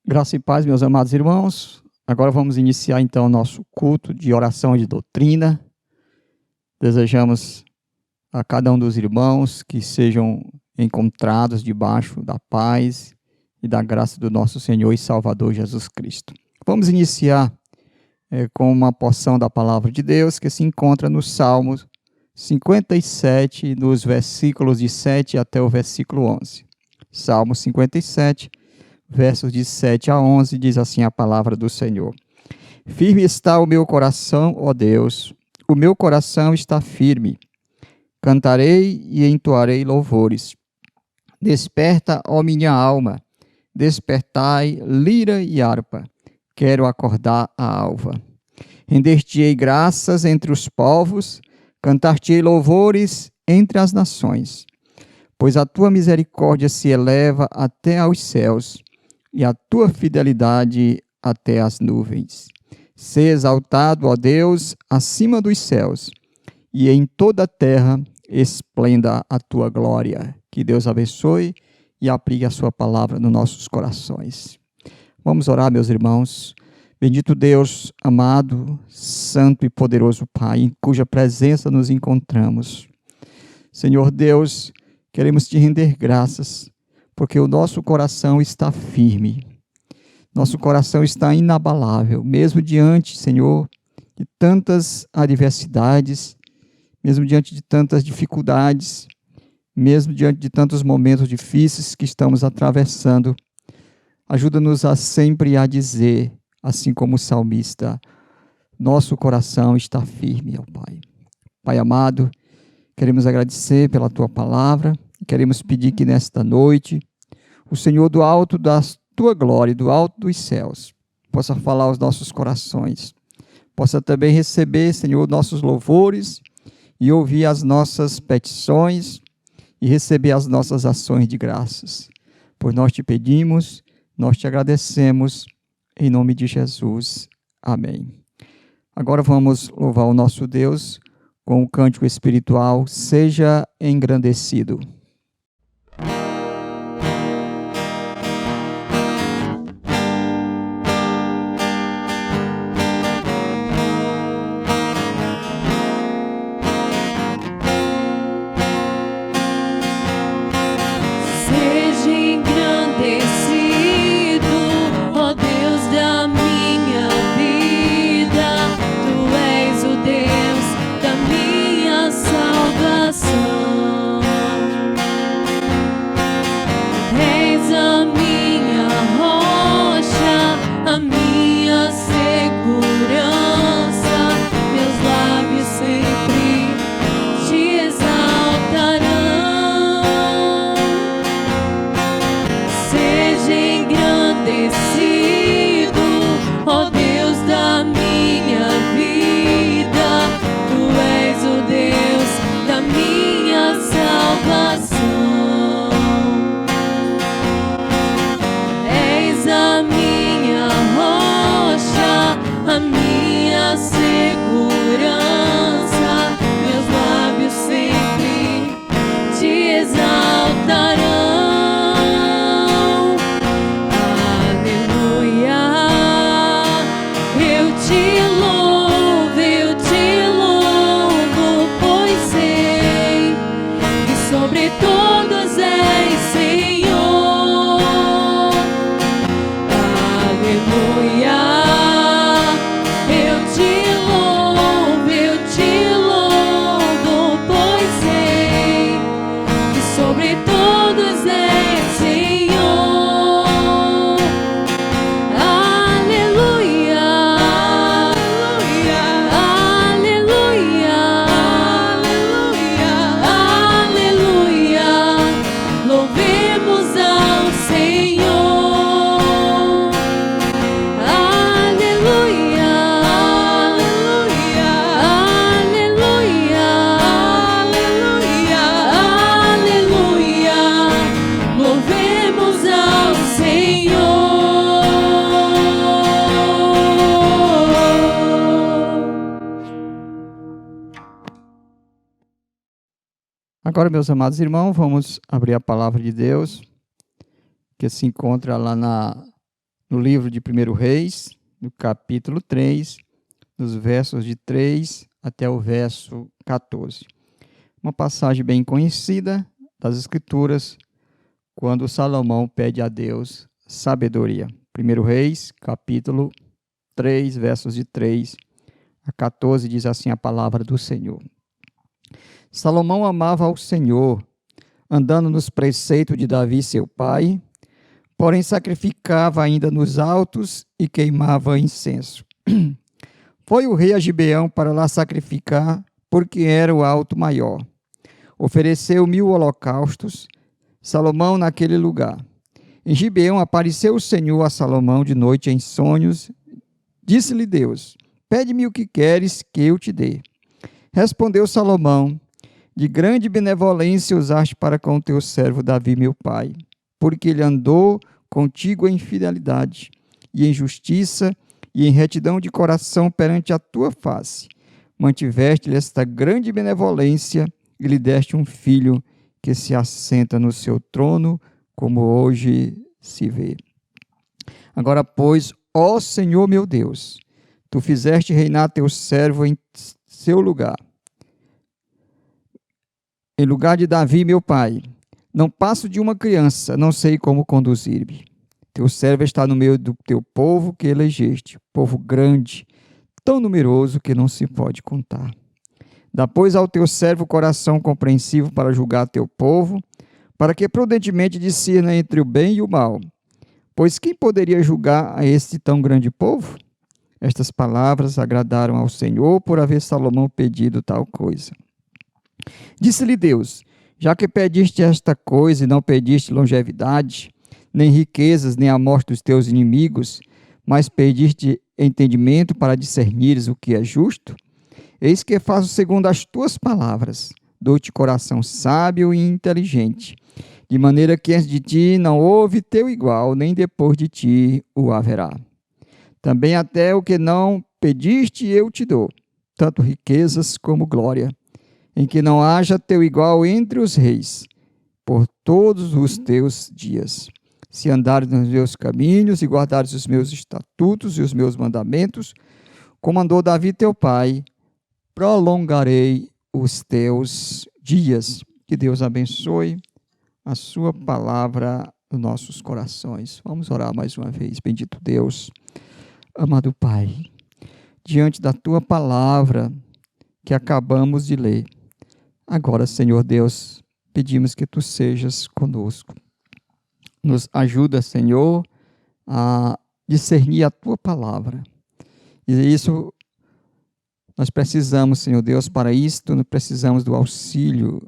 Graça e paz, meus amados irmãos. Agora vamos iniciar então o nosso culto de oração e de doutrina. Desejamos a cada um dos irmãos que sejam encontrados debaixo da paz e da graça do nosso Senhor e Salvador Jesus Cristo. Vamos iniciar com uma porção da palavra de Deus que se encontra no Salmo 57, nos versículos de 7 até o versículo 11. Salmo 57, versos de 7 a 11, diz assim a palavra do Senhor. Firme está o meu coração, ó Deus, o meu coração está firme. Cantarei e entoarei louvores. Desperta, ó minha alma, despertai lira e harpa. Quero acordar a alva. Render-te-ei graças entre os povos, cantar-te-ei louvores entre as nações. Pois a tua misericórdia se eleva até aos céus, e a tua fidelidade até as nuvens. Sê exaltado, ó Deus, acima dos céus, e em toda a terra esplenda a tua glória. Que Deus abençoe e aplique a sua palavra nos nossos corações. Vamos orar, meus irmãos. Bendito Deus, amado, santo e poderoso Pai, em cuja presença nos encontramos. Senhor Deus, queremos te render graças, porque o nosso coração está firme, nosso coração está inabalável, mesmo diante, Senhor, de tantas adversidades, mesmo diante de tantas dificuldades, mesmo diante de tantos momentos difíceis que estamos atravessando. Ajuda-nos a sempre a dizer, assim como o salmista, nosso coração está firme, ó Pai. Pai amado, queremos agradecer pela Tua palavra, queremos pedir que nesta noite, o Senhor do alto da Tua glória, do alto dos céus, possa falar aos nossos corações, possa também receber, Senhor, nossos louvores e ouvir as nossas petições e receber as nossas ações de graças. Pois nós te pedimos, nós te agradecemos, em nome de Jesus. Amém. Agora vamos louvar o nosso Deus com o cântico espiritual, Seja Engrandecido. Agora, meus amados irmãos, vamos abrir a palavra de Deus, que se encontra lá no livro de 1 Reis, no capítulo 3, dos versos de 3 até o verso 14. Uma passagem bem conhecida das Escrituras, quando Salomão pede a Deus sabedoria. 1 Reis, capítulo 3, versos de 3 a 14, diz assim a palavra do Senhor. Salomão amava ao Senhor, andando nos preceitos de Davi, seu pai, porém sacrificava ainda nos altos e queimava incenso. Foi o rei a Gibeão para lá sacrificar, porque era o alto maior. Ofereceu 1000 holocaustos, Salomão naquele lugar. Em Gibeão apareceu o Senhor a Salomão de noite em sonhos. Disse-lhe Deus: pede-me o que queres que eu te dê. Respondeu Salomão: de grande benevolência usaste para com o teu servo Davi, meu pai, porque ele andou contigo em fidelidade e em justiça e em retidão de coração perante a tua face. Mantiveste-lhe esta grande benevolência e lhe deste um filho que se assenta no seu trono, como hoje se vê. Agora, pois, ó Senhor meu Deus, tu fizeste reinar teu servo em seu lugar, em lugar de Davi, meu pai. Não passo de uma criança, não sei como conduzir-me. Teu servo está no meio do teu povo que elegeste, povo grande, tão numeroso que não se pode contar. Dá, pois, ao teu servo coração compreensivo para julgar teu povo, para que prudentemente discirna entre o bem e o mal. Pois quem poderia julgar a este tão grande povo? Estas palavras agradaram ao Senhor por haver Salomão pedido tal coisa. Disse-lhe Deus: já que pediste esta coisa e não pediste longevidade, nem riquezas, nem a morte dos teus inimigos, mas pediste entendimento para discernires o que é justo, eis que faço segundo as tuas palavras. Dou-te coração sábio e inteligente, de maneira que antes de ti não houve teu igual, nem depois de ti o haverá. Também até o que não pediste eu te dou, tanto riquezas como glória, em que não haja teu igual entre os reis, por todos os teus dias. Se andares nos meus caminhos e guardares os meus estatutos e os meus mandamentos, como andou Davi teu pai, prolongarei os teus dias. Que Deus abençoe a sua palavra nos nossos corações. Vamos orar mais uma vez. Bendito Deus, amado Pai, diante da tua palavra que acabamos de ler, agora, Senhor Deus, pedimos que tu sejas conosco. Nos ajuda, Senhor, a discernir a tua palavra. E isso nós precisamos, Senhor Deus, para isto nós precisamos do auxílio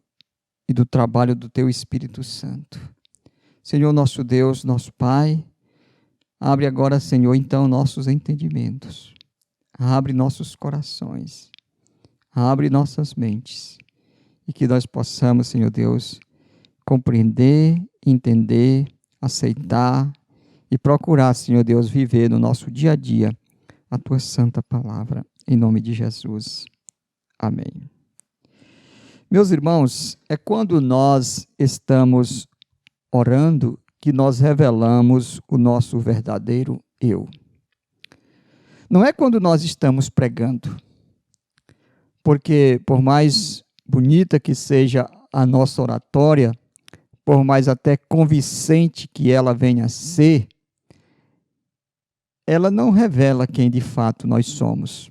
e do trabalho do teu Espírito Santo. Senhor, nosso Deus, nosso Pai, abre agora, Senhor, então nossos entendimentos. Abre nossos corações. Abre nossas mentes. E que nós possamos, Senhor Deus, compreender, entender, aceitar e procurar, Senhor Deus, viver no nosso dia a dia a tua santa palavra. Em nome de Jesus. Amém. Meus irmãos, é quando nós estamos orando que nós revelamos o nosso verdadeiro eu. Não é quando nós estamos pregando, porque por mais bonita que seja a nossa oratória, por mais até convincente que ela venha a ser, ela não revela quem de fato nós somos.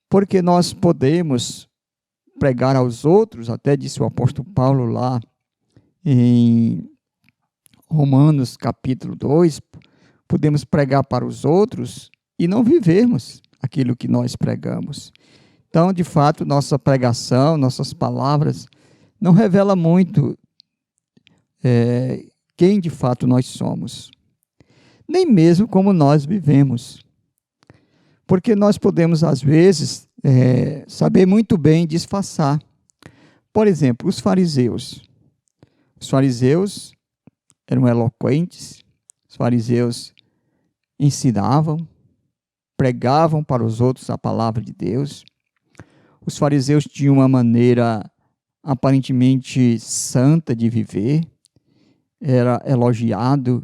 Porque nós podemos pregar aos outros, até disse o apóstolo Paulo lá em Romanos capítulo 2, podemos pregar para os outros e não vivermos aquilo que nós pregamos. Então, de fato, nossa pregação, nossas palavras, não revela muito quem de fato nós somos, nem mesmo como nós vivemos. Porque nós podemos, às vezes, saber muito bem disfarçar. Por exemplo, os fariseus. Os fariseus eram eloquentes, os fariseus ensinavam, pregavam para os outros a palavra de Deus. Os fariseus tinham uma maneira aparentemente santa de viver, era elogiado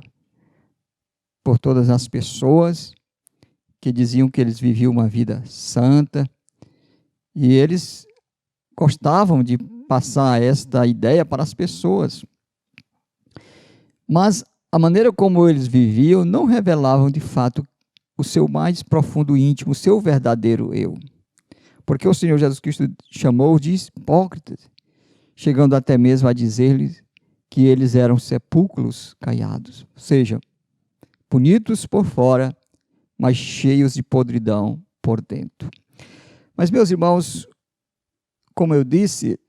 por todas as pessoas que diziam que eles viviam uma vida santa, e eles gostavam de passar esta ideia para as pessoas. Mas a maneira como eles viviam não revelavam de fato o seu mais profundo íntimo, o seu verdadeiro eu. Porque o Senhor Jesus Cristo chamou de hipócritas, chegando até mesmo a dizer-lhes que eles eram sepulcros caiados, ou seja, bonitos por fora, mas cheios de podridão por dentro. Mas, meus irmãos, como eu disse,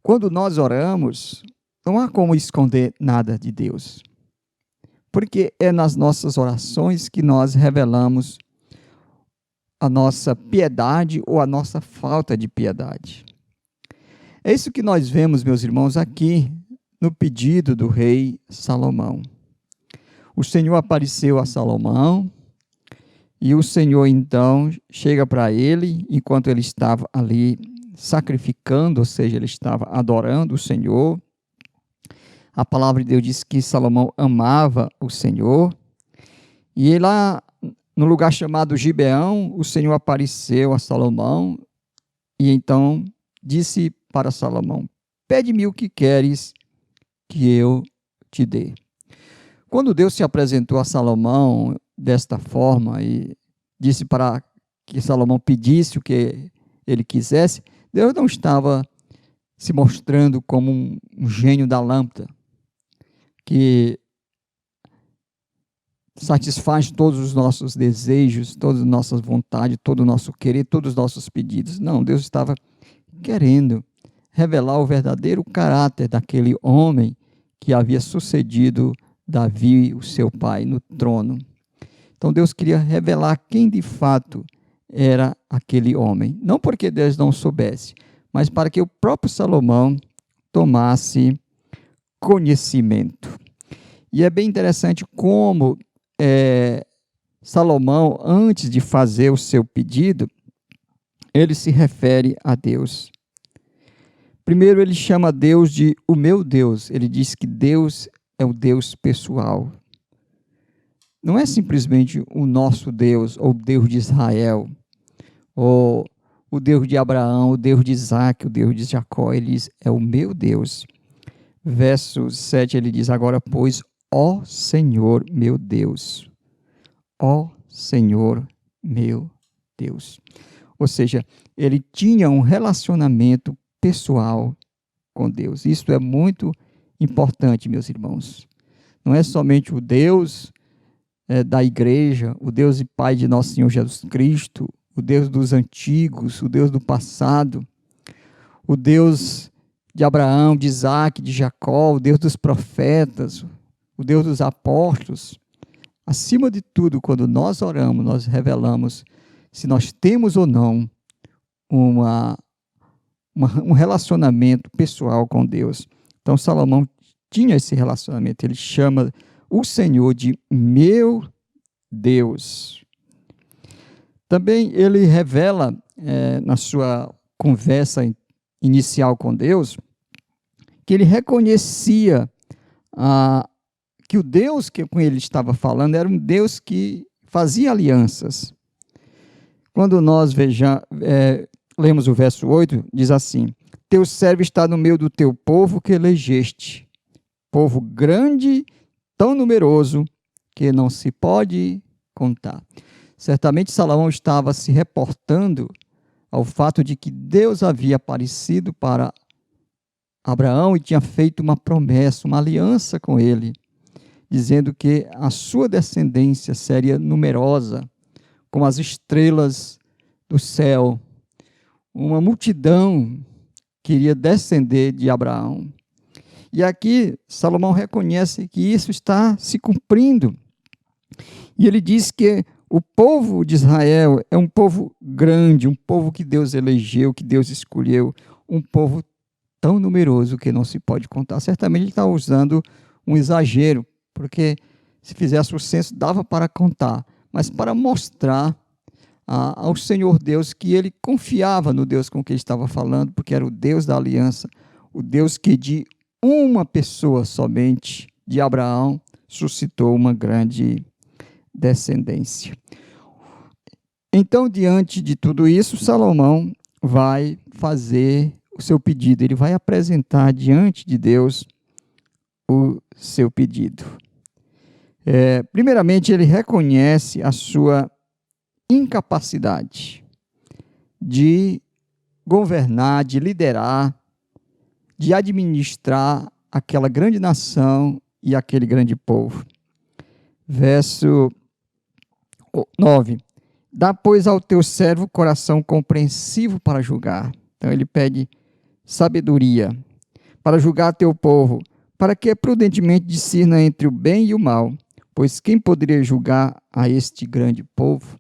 quando nós oramos, não há como esconder nada de Deus, porque é nas nossas orações que nós revelamos a nossa piedade ou a nossa falta de piedade. É isso que nós vemos, meus irmãos, aqui no pedido do rei Salomão. O Senhor apareceu a Salomão e o Senhor então chega para ele, enquanto ele estava ali sacrificando, ou seja, ele estava adorando o Senhor. A palavra de Deus diz que Salomão amava o Senhor, e lá no lugar chamado Gibeão, o Senhor apareceu a Salomão, e então disse para Salomão: pede-me o que queres que eu te dê. Quando Deus se apresentou a Salomão desta forma e disse para que Salomão pedisse o que ele quisesse, Deus não estava se mostrando como um gênio da lâmpada, que satisfaz todos os nossos desejos, todas as nossas vontades, todo o nosso querer, todos os nossos pedidos. Não, Deus estava querendo revelar o verdadeiro caráter daquele homem que havia sucedido Davi, o seu pai, no trono. Então Deus queria revelar quem de fato era aquele homem. Não porque Deus não soubesse, mas para que o próprio Salomão tomasse conhecimento. E é bem interessante como Salomão, antes de fazer o seu pedido, ele se refere a Deus. Primeiro ele chama Deus de o meu Deus. Ele diz que Deus é o Deus pessoal. Não é simplesmente o nosso Deus, ou o Deus de Israel, ou o Deus de Abraão, o Deus de Isaac, o Deus de Jacó. Ele diz, é o meu Deus. Verso 7, ele diz, agora, pois, ó Senhor meu Deus, ó Senhor meu Deus. Ou seja, ele tinha um relacionamento pessoal com Deus. Isso é muito importante, meus irmãos. Não é somente o Deus da igreja, o Deus e Pai de nosso Senhor Jesus Cristo, o Deus dos antigos, o Deus do passado, o Deus de Abraão, de Isaac, de Jacó, o Deus dos profetas, o Deus dos apóstolos. Acima de tudo, quando nós oramos, nós revelamos se nós temos ou não um relacionamento pessoal com Deus. Então, Salomão tinha esse relacionamento. Ele chama o Senhor de meu Deus. Também ele revela, na sua conversa inicial com Deus, que ele reconhecia que o Deus com ele estava falando era um Deus que fazia alianças. Quando nós lemos o verso 8, diz assim: teu servo está no meio do teu povo que elegeste, povo grande, tão numeroso, que não se pode contar. Certamente Salomão estava se reportando ao fato de que Deus havia aparecido para Abraão e tinha feito uma promessa, uma aliança com ele, dizendo que a sua descendência seria numerosa, como as estrelas do céu. Uma multidão queria descender de Abraão. E aqui Salomão reconhece que isso está se cumprindo. E ele diz que o povo de Israel é um povo grande, um povo que Deus elegeu, que Deus escolheu, um povo tão numeroso que não se pode contar. Certamente ele está usando um exagero, porque se fizesse o censo dava para contar, mas para mostrar ao Senhor Deus que ele confiava no Deus com quem ele estava falando, porque era o Deus da aliança, o Deus que de uma pessoa somente, de Abraão, suscitou uma grande descendência. Então, diante de tudo isso, Salomão vai fazer o seu pedido, ele vai apresentar diante de Deus o seu pedido. Primeiramente, ele reconhece a sua incapacidade de governar, de liderar, de administrar aquela grande nação e aquele grande povo. Verso 9. Dá, pois, ao teu servo coração compreensivo para julgar. Então, ele pede sabedoria para julgar teu povo, para que prudentemente discirna entre o bem e o mal, pois quem poderia julgar a este grande povo?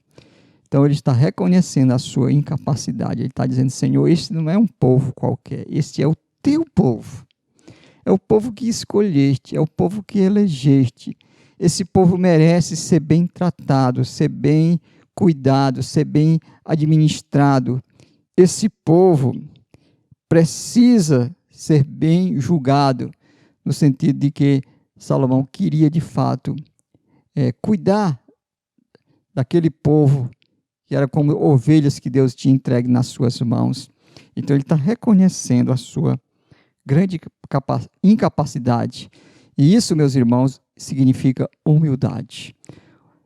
Então, ele está reconhecendo a sua incapacidade. Ele está dizendo, Senhor, este não é um povo qualquer, este é o teu povo. É o povo que escolheste, é o povo que elegeste. Esse povo merece ser bem tratado, ser bem cuidado, ser bem administrado. Esse povo precisa ser bem julgado, no sentido de que Salomão queria, de fato, cuidar daquele povo que era como ovelhas que Deus tinha entregue nas suas mãos. Então, ele está reconhecendo a sua grande incapacidade. E isso, meus irmãos, significa humildade.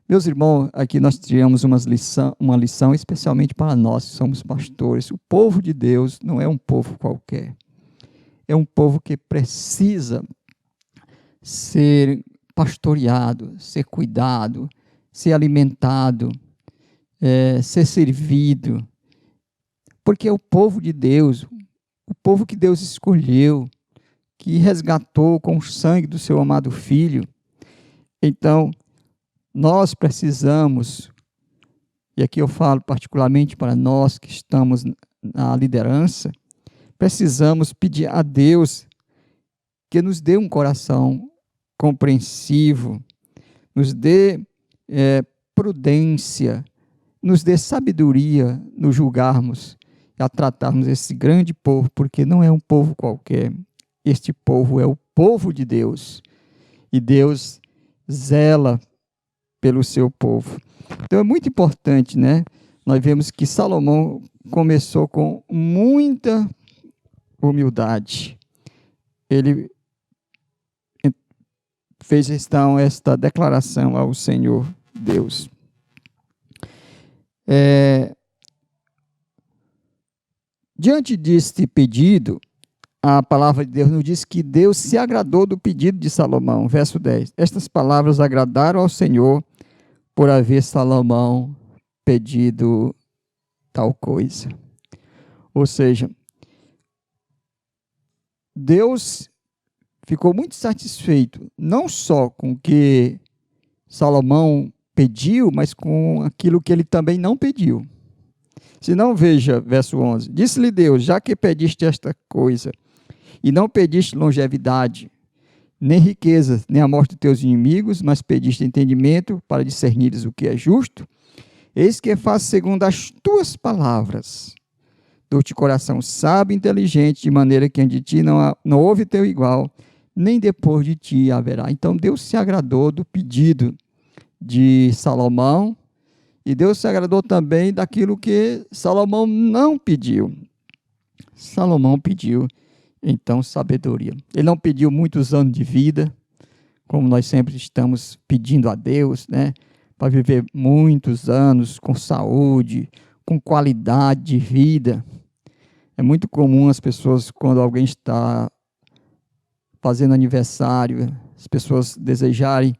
Meus irmãos, aqui nós tiramos uma lição especialmente para nós que somos pastores. O povo de Deus não é um povo qualquer. É um povo que precisa ser pastoreado, ser cuidado, ser alimentado, ser servido. Porque é o povo de Deus, o povo que Deus escolheu, que resgatou com o sangue do seu amado Filho. Então, nós precisamos, e aqui eu falo particularmente para nós que estamos na liderança, precisamos pedir a Deus que nos dê um coração compreensivo, nos dê prudência, nos dê sabedoria no julgarmos e a tratarmos esse grande povo, porque não é um povo qualquer. Este povo é o povo de Deus, e Deus zela pelo seu povo. Então é muito importante, né? Nós vemos que Salomão começou com muita humildade. Ele fez então esta declaração ao Senhor Deus. Diante deste pedido, a palavra de Deus nos diz que Deus se agradou do pedido de Salomão. Verso 10. Estas palavras agradaram ao Senhor por haver Salomão pedido tal coisa. Ou seja, Deus ficou muito satisfeito, não só com o que Salomão pediu, mas com aquilo que ele também não pediu. Se não, veja, verso 11. Disse-lhe Deus, já que pediste esta coisa, e não pediste longevidade, nem riquezas, nem a morte de teus inimigos, mas pediste entendimento para discernires o que é justo, eis que faço segundo as tuas palavras. Dou-te coração sábio e inteligente, de maneira que ante ti não houve teu igual, nem depois de ti haverá. Então Deus se agradou do pedido de Salomão, e Deus se agradou também daquilo que Salomão não pediu. Salomão pediu, então, sabedoria. Ele não pediu muitos anos de vida, como nós sempre estamos pedindo a Deus, né? Para viver muitos anos com saúde, com qualidade de vida. É muito comum as pessoas, quando alguém está fazendo aniversário, as pessoas desejarem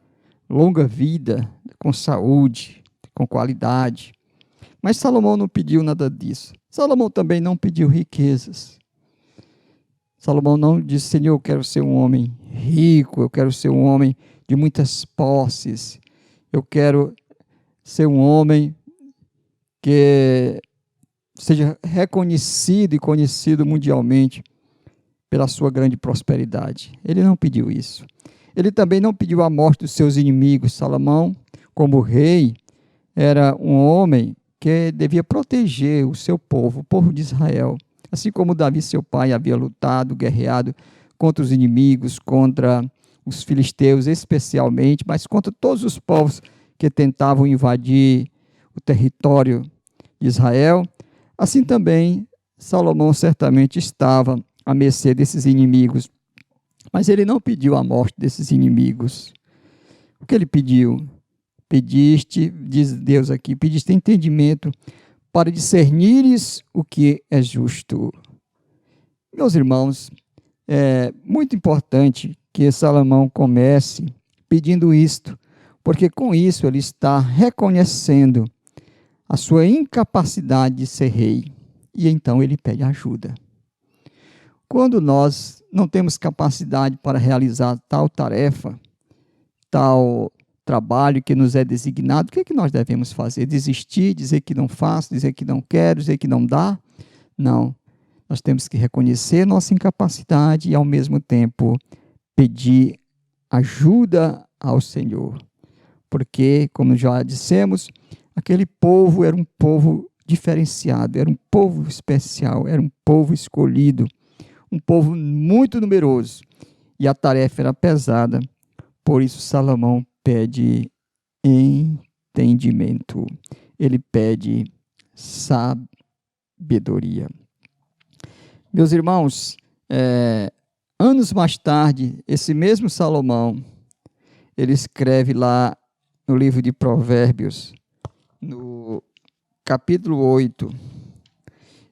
longa vida, com saúde, com qualidade. Mas Salomão não pediu nada disso. Salomão também não pediu riquezas. Salomão não disse, Senhor, eu quero ser um homem rico, eu quero ser um homem de muitas posses, eu quero ser um homem que seja reconhecido e conhecido mundialmente pela sua grande prosperidade. Ele não pediu isso. Ele também não pediu a morte dos seus inimigos. Salomão, como rei, era um homem que devia proteger o seu povo, o povo de Israel. Assim como Davi, seu pai, havia lutado, guerreado contra os inimigos, contra os filisteus especialmente, mas contra todos os povos que tentavam invadir o território de Israel. Assim também, Salomão certamente estava à mercê desses inimigos, mas ele não pediu a morte desses inimigos. O que ele pediu? Pediste, diz Deus aqui, pediste entendimento para discernires o que é justo. Meus irmãos, é muito importante que Salomão comece pedindo isto, porque com isso ele está reconhecendo a sua incapacidade de ser rei, e então ele pede ajuda. Quando nós não temos capacidade para realizar tal tarefa, tal trabalho que nos é designado, o que é que nós devemos fazer? Desistir, dizer que não faço, dizer que não quero, dizer que não dá? Não. Nós temos que reconhecer nossa incapacidade e, ao mesmo tempo, pedir ajuda ao Senhor. Porque, como já dissemos, aquele povo era um povo diferenciado, era um povo especial, era um povo escolhido, um povo muito numeroso. E a tarefa era pesada. Por isso, Salomão pede entendimento. Ele pede sabedoria. Meus irmãos, anos mais tarde, esse mesmo Salomão, ele escreve lá no livro de Provérbios, no capítulo 8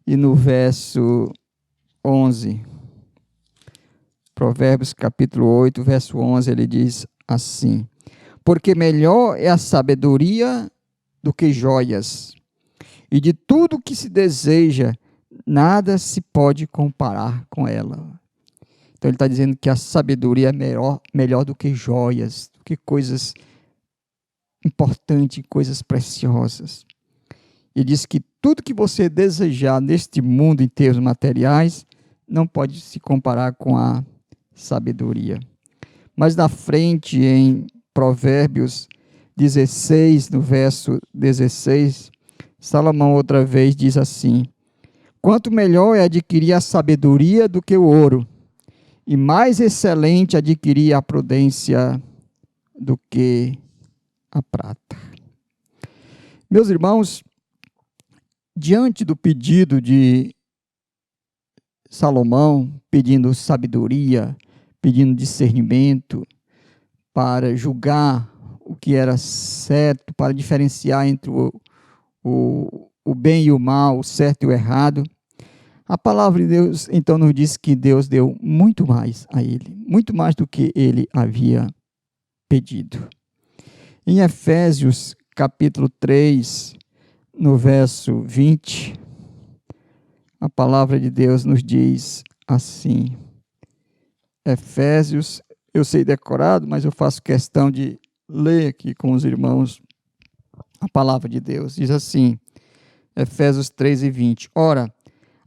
e no verso 11. Provérbios capítulo 8, verso 11, ele diz assim: porque melhor é a sabedoria do que joias, e de tudo que se deseja, nada se pode comparar com ela. Então ele está dizendo que a sabedoria é melhor do que joias, do que coisas importantes, coisas preciosas. Ele diz que tudo que você desejar neste mundo em termos materiais, não pode se comparar com a sabedoria. Mas na frente, em Provérbios 16, no verso 16, Salomão outra vez diz assim: quanto melhor é adquirir a sabedoria do que o ouro, e mais excelente adquirir a prudência do que a prata. Meus irmãos, diante do pedido de Salomão, pedindo sabedoria, pedindo discernimento para julgar o que era certo, para diferenciar entre o bem e o mal, o certo e o errado, a palavra de Deus então nos diz que Deus deu muito mais a ele, muito mais do que ele havia pedido. Em Efésios capítulo 3, no verso 20, a palavra de Deus nos diz assim, Efésios, eu sei decorado, mas eu faço questão de ler aqui com os irmãos a palavra de Deus. Diz assim, Efésios 3 e 20, ora,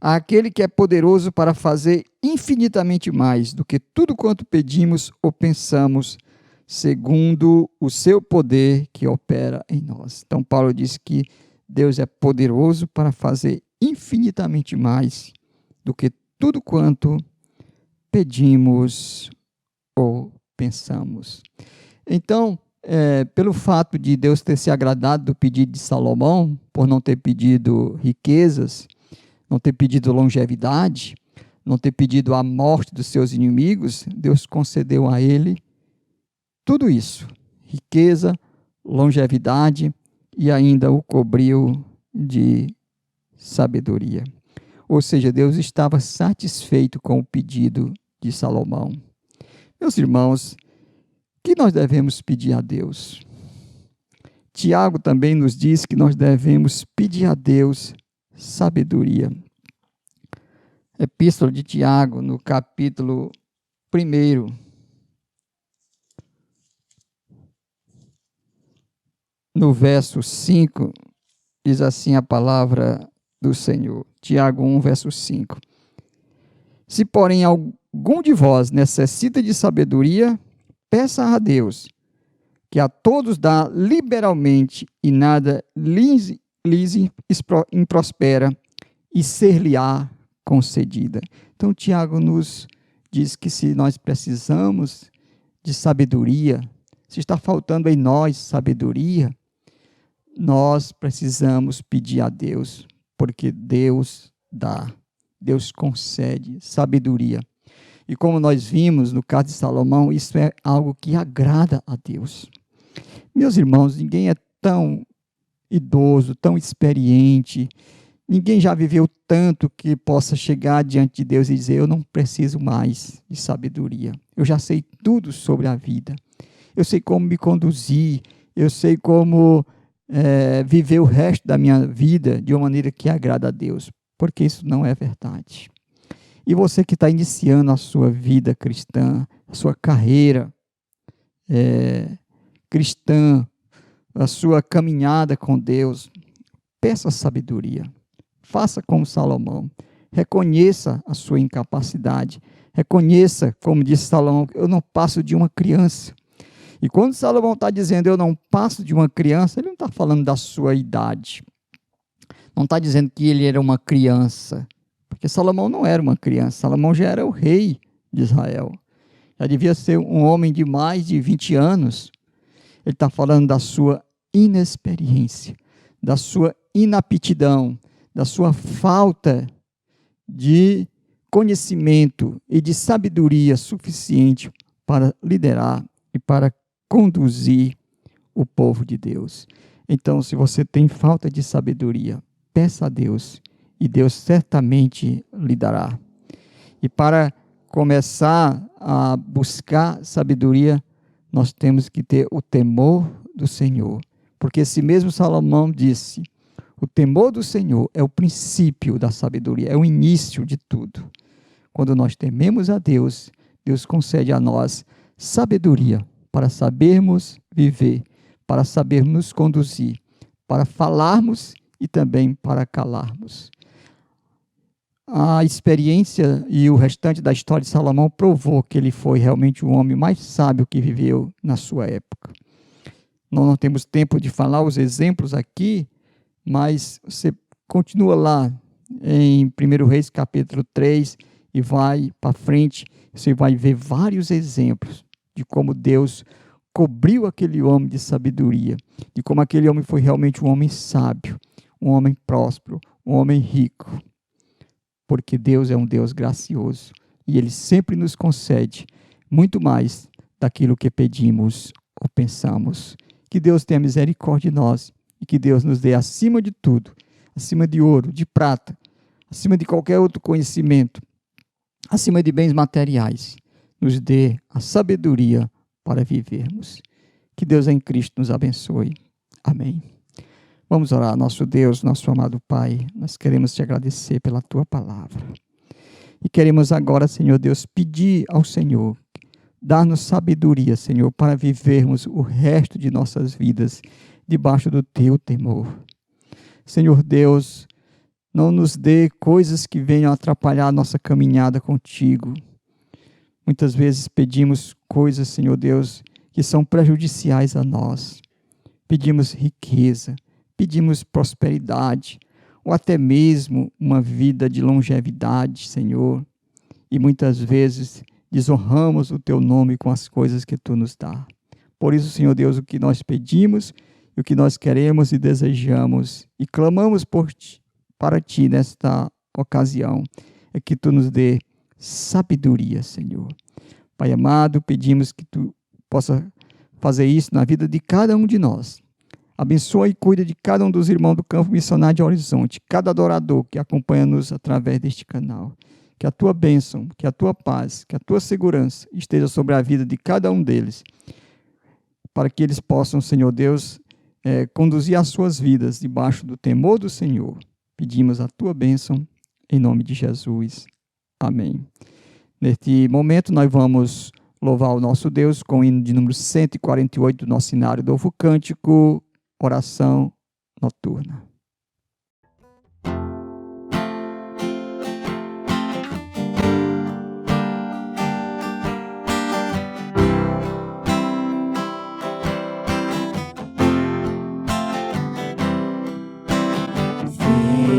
aquele que é poderoso para fazer infinitamente mais do que tudo quanto pedimos ou pensamos, segundo o seu poder que opera em nós. Então, Paulo diz que Deus é poderoso para fazer infinitamente mais do que tudo quanto pedimos ou pensamos. Então, pelo fato de Deus ter se agradado do pedido de Salomão, por não ter pedido riquezas, não ter pedido longevidade, não ter pedido a morte dos seus inimigos, Deus concedeu a ele tudo isso, riqueza, longevidade, e ainda o cobriu de sabedoria. Ou seja, Deus estava satisfeito com o pedido de Salomão. Meus irmãos, o que nós devemos pedir a Deus? Tiago também nos diz que nós devemos pedir a Deus sabedoria. Epístola de Tiago, no capítulo 1, no verso 5, diz assim a palavra do Senhor. Tiago 1, verso 5. Se, porém, algum de vós necessita de sabedoria, peça a Deus, que a todos dá liberalmente e nada lhes improspera, e ser-lhe-á concedida. Então, Tiago nos diz que se nós precisamos de sabedoria, se está faltando em nós sabedoria, nós precisamos pedir a Deus, porque Deus dá, Deus concede sabedoria. E como nós vimos no caso de Salomão, isso é algo que agrada a Deus. Meus irmãos, ninguém é tão idoso, tão experiente, ninguém já viveu tanto que possa chegar diante de Deus e dizer: eu não preciso mais de sabedoria. Eu já sei tudo sobre a vida. Eu sei como me conduzir. Eu sei como viver o resto da minha vida de uma maneira que agrada a Deus. Porque isso não é verdade. E você que está iniciando a sua vida cristã, a sua carreira cristã, a sua caminhada com Deus, peça sabedoria. Faça como Salomão. Reconheça a sua incapacidade. Reconheça, como disse Salomão, eu não passo de uma criança. E quando Salomão está dizendo eu não passo de uma criança, ele não está falando da sua idade. Não está dizendo que ele era uma criança. Porque Salomão não era uma criança. Salomão já era o rei de Israel. Já devia ser um homem de mais de 20 anos. Ele está falando da sua inexperiência, da sua inaptidão, da sua falta de conhecimento e de sabedoria suficiente para liderar e para conduzir o povo de Deus. Então, se você tem falta de sabedoria, peça a Deus e Deus certamente lhe dará. E para começar a buscar sabedoria, nós temos que ter o temor do Senhor. Porque esse mesmo Salomão disse: o temor do Senhor é o princípio da sabedoria, é o início de tudo. Quando nós tememos a Deus, Deus concede a nós sabedoria para sabermos viver, para sabermos nos conduzir, para falarmos e também para calarmos. A experiência e o restante da história de Salomão provou que ele foi realmente o homem mais sábio que viveu na sua época. Nós não temos tempo de falar os exemplos aqui, mas você continua lá em 1 Reis capítulo 3 e vai para frente, você vai ver vários exemplos de como Deus cobriu aquele homem de sabedoria, de como aquele homem foi realmente um homem sábio, um homem próspero, um homem rico. Porque Deus é um Deus gracioso e Ele sempre nos concede muito mais daquilo que pedimos ou pensamos. Que Deus tenha misericórdia de nós e que Deus nos dê acima de tudo, acima de ouro, de prata, acima de qualquer outro conhecimento, acima de bens materiais, nos dê a sabedoria para vivermos. Que Deus em Cristo nos abençoe. Amém. Vamos orar. Nosso Deus, nosso amado Pai, nós queremos te agradecer pela tua palavra. E queremos agora, Senhor Deus, pedir ao Senhor, dar-nos sabedoria, Senhor, para vivermos o resto de nossas vidas debaixo do teu temor. Senhor Deus, não nos dê coisas que venham atrapalhar a nossa caminhada contigo. Muitas vezes pedimos coisas, Senhor Deus, que são prejudiciais a nós. Pedimos riqueza, pedimos prosperidade, ou até mesmo uma vida de longevidade, Senhor. E muitas vezes desonramos o teu nome com as coisas que tu nos dá. Por isso, Senhor Deus, o que nós pedimos e o que nós queremos e desejamos e clamamos para ti nesta ocasião é que tu nos dê sabedoria, Senhor. Pai amado, pedimos que tu possa fazer isso na vida de cada um de nós. Abençoa e cuida de cada um dos irmãos do Campo Missionário de Horizonte, cada adorador que acompanha-nos através deste canal. Que a tua bênção, que a tua paz, que a tua segurança esteja sobre a vida de cada um deles, para que eles possam, Senhor Deus, conduzir as suas vidas debaixo do temor do Senhor. Pedimos a tua bênção em nome de Jesus. Amém. Neste momento nós vamos louvar o nosso Deus com o hino de número 148 do nosso cenário do Novo Cântico, Oração Noturna.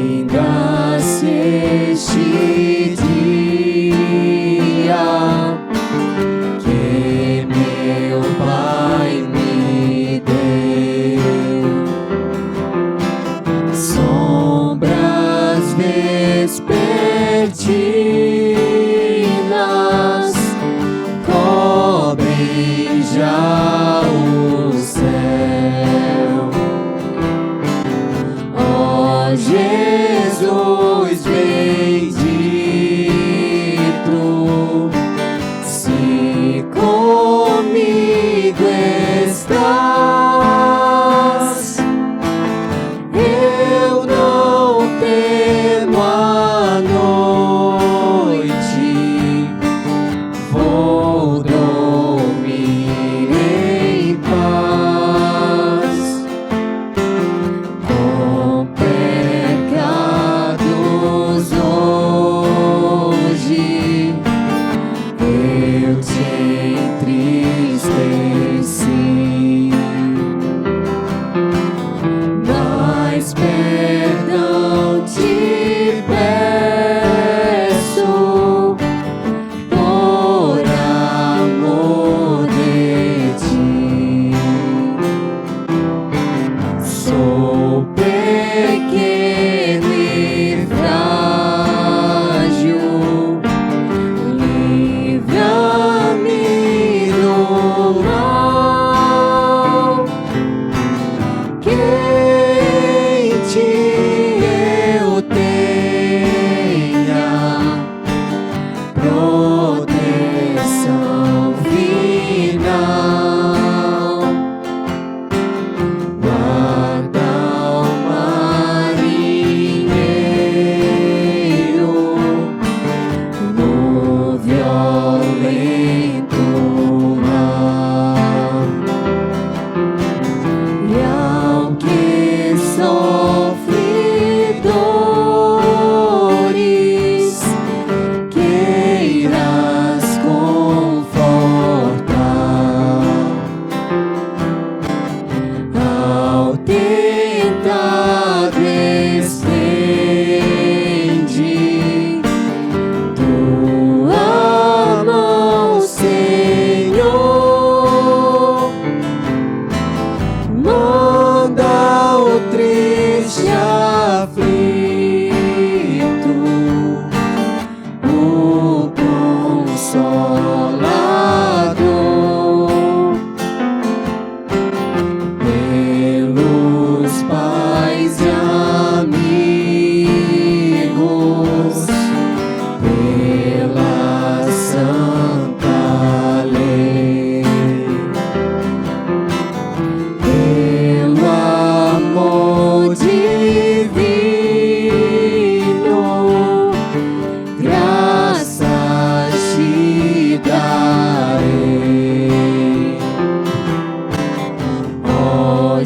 Finda-se este dia que me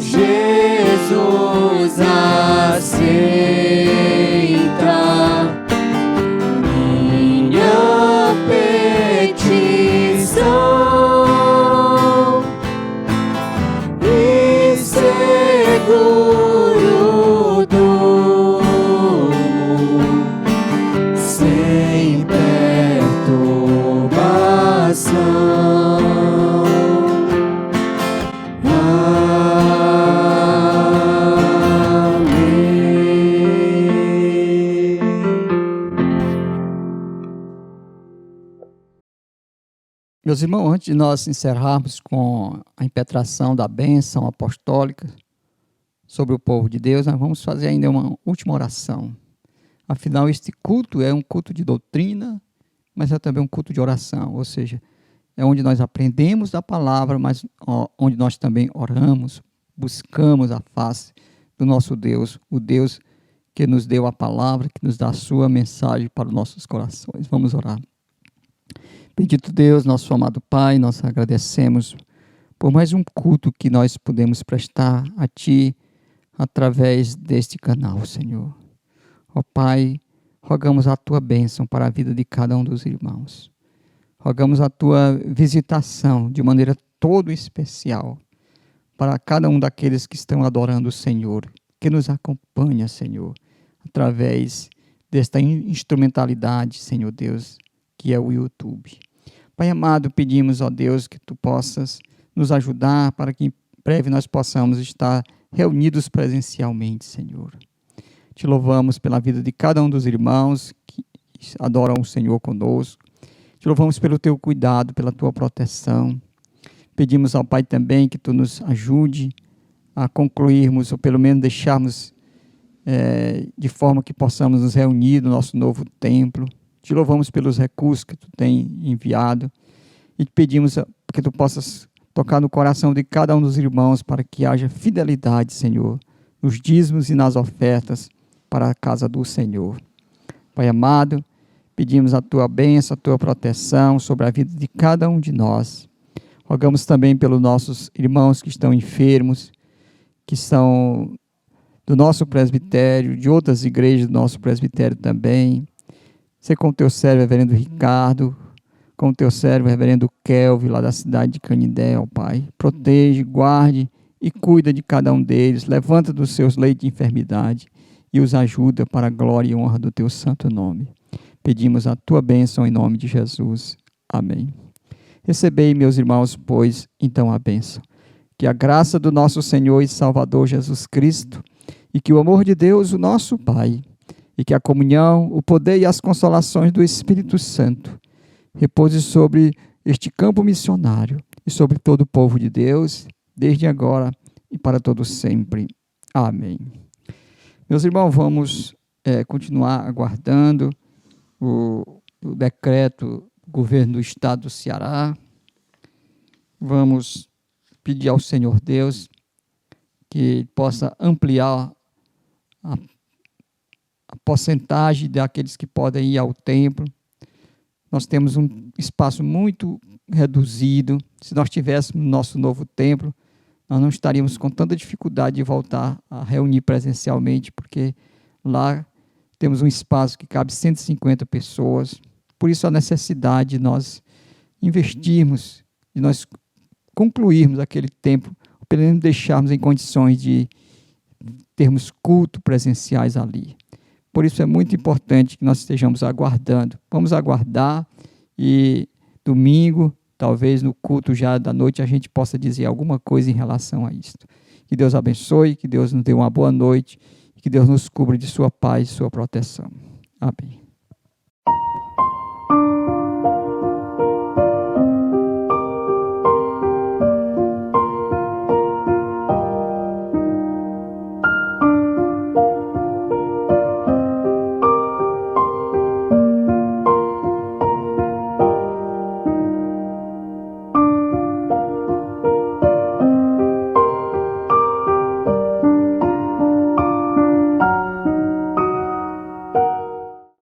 Jesus aceita minha petição e seguro durmo sem perturbação. Meus irmãos, antes de nós encerrarmos com a impetração da bênção apostólica sobre o povo de Deus, nós vamos fazer ainda uma última oração. Afinal, este culto é um culto de doutrina, mas é também um culto de oração, ou seja, é onde nós aprendemos da palavra, mas onde nós também oramos, buscamos a face do nosso Deus, o Deus que nos deu a palavra, que nos dá a sua mensagem para os nossos corações. Vamos orar. Bendito Deus, nosso amado Pai, nós agradecemos por mais um culto que nós podemos prestar a Ti através deste canal, Senhor. Ó Pai, rogamos a Tua bênção para a vida de cada um dos irmãos. Rogamos a Tua visitação de maneira todo especial para cada um daqueles que estão adorando o Senhor, que nos acompanha, Senhor, através desta instrumentalidade, Senhor Deus, que é o YouTube. Pai amado, pedimos, ó Deus, que Tu possas nos ajudar para que em breve nós possamos estar reunidos presencialmente, Senhor. Te louvamos pela vida de cada um dos irmãos que adoram o Senhor conosco. Te louvamos pelo Teu cuidado, pela Tua proteção. Pedimos ao Pai também que Tu nos ajude a concluirmos, ou pelo menos deixarmos de forma que possamos nos reunir no nosso novo templo. Te louvamos pelos recursos que Tu tem enviado e te pedimos que Tu possas tocar no coração de cada um dos irmãos para que haja fidelidade, Senhor, nos dízimos e nas ofertas para a casa do Senhor. Pai amado, pedimos a Tua bênção, a Tua proteção sobre a vida de cada um de nós. Rogamos também pelos nossos irmãos que estão enfermos, que são do nosso presbitério, de outras igrejas do nosso presbitério também. Ser com o Teu servo, reverendo Ricardo, com o Teu servo, reverendo Kelvin, lá da cidade de Canindé, ó Pai. Protege, guarde e cuida de cada um deles. Levanta dos seus leitos de enfermidade e os ajuda para a glória e honra do Teu santo nome. Pedimos a Tua bênção em nome de Jesus. Amém. Recebei, meus irmãos, pois, então a bênção. Que a graça do nosso Senhor e Salvador Jesus Cristo e que o amor de Deus, o nosso Pai, e que a comunhão, o poder e as consolações do Espírito Santo repouse sobre este campo missionário e sobre todo o povo de Deus, desde agora e para todo sempre. Amém. Meus irmãos, vamos continuar aguardando o decreto do governo do estado do Ceará. Vamos pedir ao Senhor Deus que possa ampliar a porcentagem daqueles que podem ir ao templo. Nós temos um espaço muito reduzido. Se nós tivéssemos nosso novo templo, nós não estaríamos com tanta dificuldade de voltar a reunir presencialmente, porque lá temos um espaço que cabe 150 pessoas. Por isso a necessidade de nós investirmos, de nós concluirmos aquele templo, ou pelo menos deixarmos em condições de termos culto presenciais ali. Por isso é muito importante que nós estejamos aguardando. Vamos aguardar e domingo, talvez no culto já da noite, a gente possa dizer alguma coisa em relação a isto. Que Deus abençoe, que Deus nos dê uma boa noite, que Deus nos cubra de sua paz e sua proteção. Amém.